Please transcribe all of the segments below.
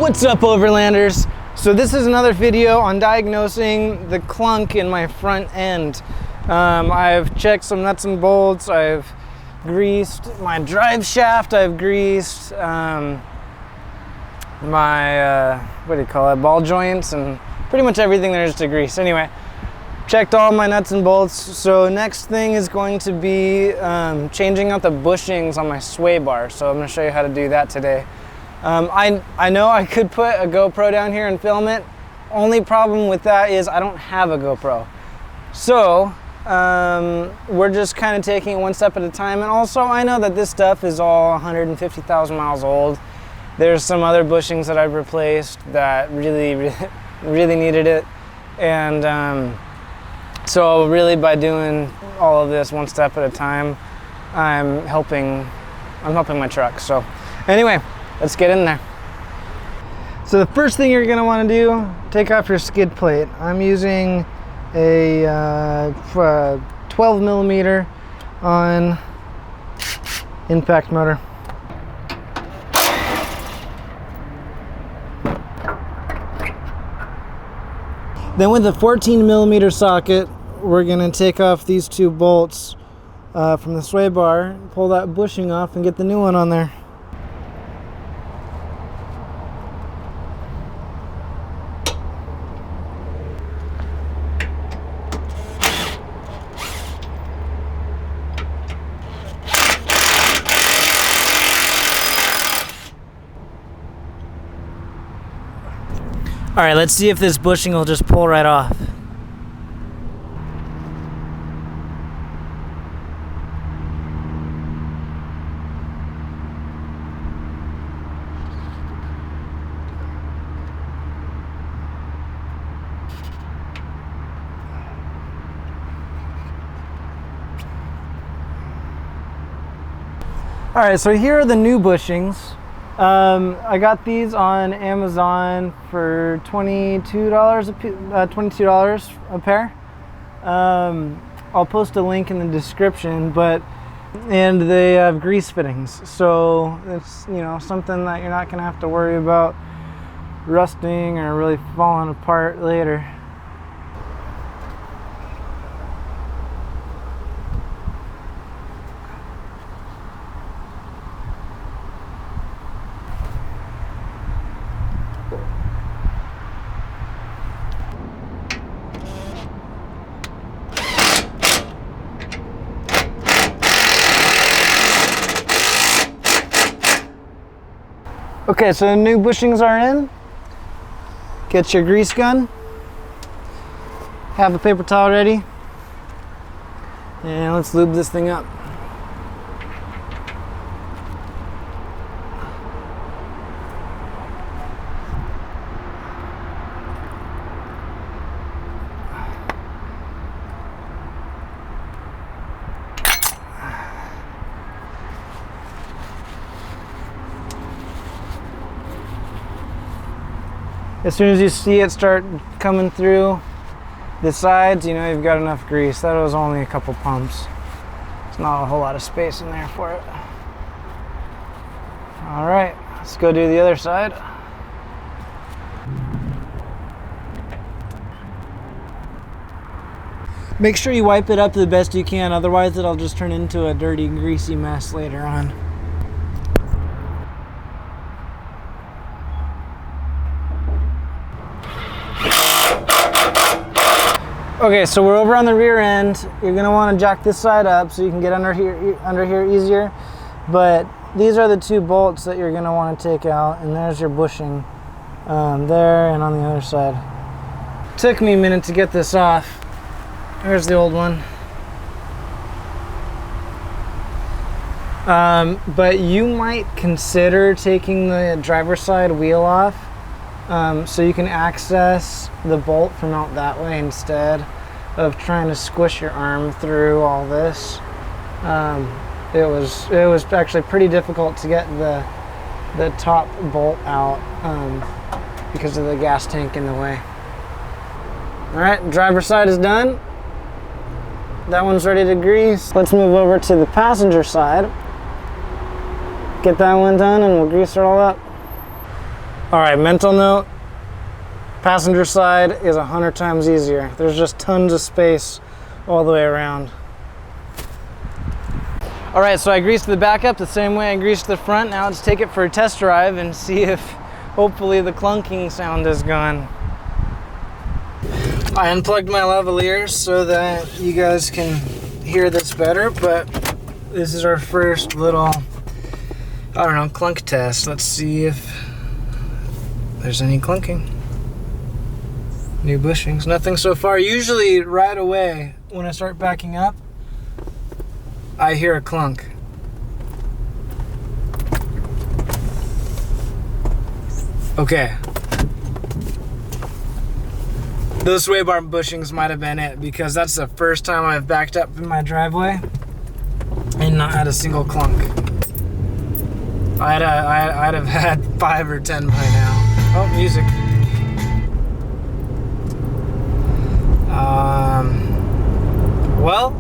What's up, Overlanders? So this is another video on diagnosing the clunk in my front end. I've checked some nuts and bolts, I've greased my drive shaft, I've greased my, what do you call it, ball joints, and pretty much everything there is to grease. Anyway, checked all my nuts and bolts. So next thing is going to be changing out the bushings on my sway bar. So I'm going to show you how to do that today. I know I could put a GoPro down here and film it. Only problem with that is I don't have a GoPro. So we're just kind of taking it one step at a time. And also I know that this stuff is all 150,000 miles old. There's some other bushings that I've replaced that really needed it. And so really by doing all of this one step at a time, I'm helping my truck. So anyway, let's get in there. So the first thing you're going to want to do, take off your skid plate. I'm using a 12 millimeter on impact motor. Then with the 14 millimeter socket, we're going to take off these two bolts from the sway bar, pull that bushing off and get the new one on there. All right, let's see if this bushing will just pull right off. All right, so here are the new bushings. I got these on Amazon for $22 a pair. I'll post a link in the description, and they have grease fittings, so it's, you know, something that you're not gonna have to worry about rusting or really falling apart later. Okay, so the new bushings are in. Get your grease gun. Have a paper towel ready. And let's lube this thing up. As soon as you see it start coming through the sides, you know you've got enough grease. That was only a couple pumps. There's not a whole lot of space in there for it. All right, let's go do the other side. Make sure you wipe it up the best you can, otherwise it'll just turn into a dirty, greasy mess later on. Okay, so we're over on the rear end. You're gonna want to jack this side up so you can get under here easier. But these are the two bolts that you're gonna want to take out, and there's your bushing there and on the other side. Took me a minute to get this off. There's the old one. But you might consider taking the driver's side wheel off so you can access the bolt from out that way instead of trying to squish your arm through all this. It was actually pretty difficult to get the top bolt out because of the gas tank in the way. All right, driver's side is done. That one's ready to grease. Let's move over to the passenger side. Get that one done and we'll grease it all up. All right, mental note. Passenger side is 100 times easier. There's just tons of space all the way around. All right, so I greased the back up the same way I greased the front. Now let's take it for a test drive and see if hopefully the clunking sound is gone. I unplugged my lavalier so that you guys can hear this better, but this is our first little, I don't know, clunk test. Let's see if there's any clunking. New bushings, nothing so far. Usually right away when I start backing up, I hear a clunk. Okay. Those sway bar bushings might have been it, because that's the first time I've backed up in my driveway and not had a single clunk. I'd have had 5 or 10 by now. Oh, music. Well,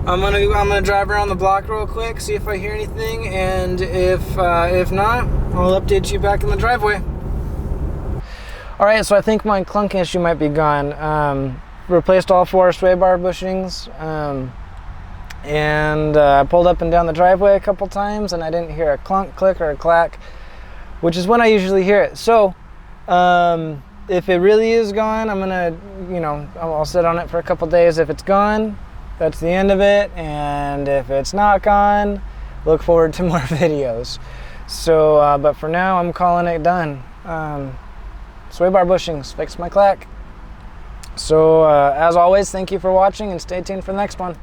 I'm gonna drive around the block real quick, see if I hear anything, and if not, I'll update you back in the driveway. All right, so I think my clunk issue might be gone. Replaced all 4 sway bar bushings, and I pulled up and down the driveway a couple times, and I didn't hear a clunk, click, or a clack, which is when I usually hear it. So, if it really is gone, I'm gonna, I'll sit on it for a couple days. If it's gone, that's the end of it. And if it's not gone, look forward to more videos. So, but for now, I'm calling it done. Sway bar bushings, fixed my clack. So, as always, thank you for watching and stay tuned for the next one.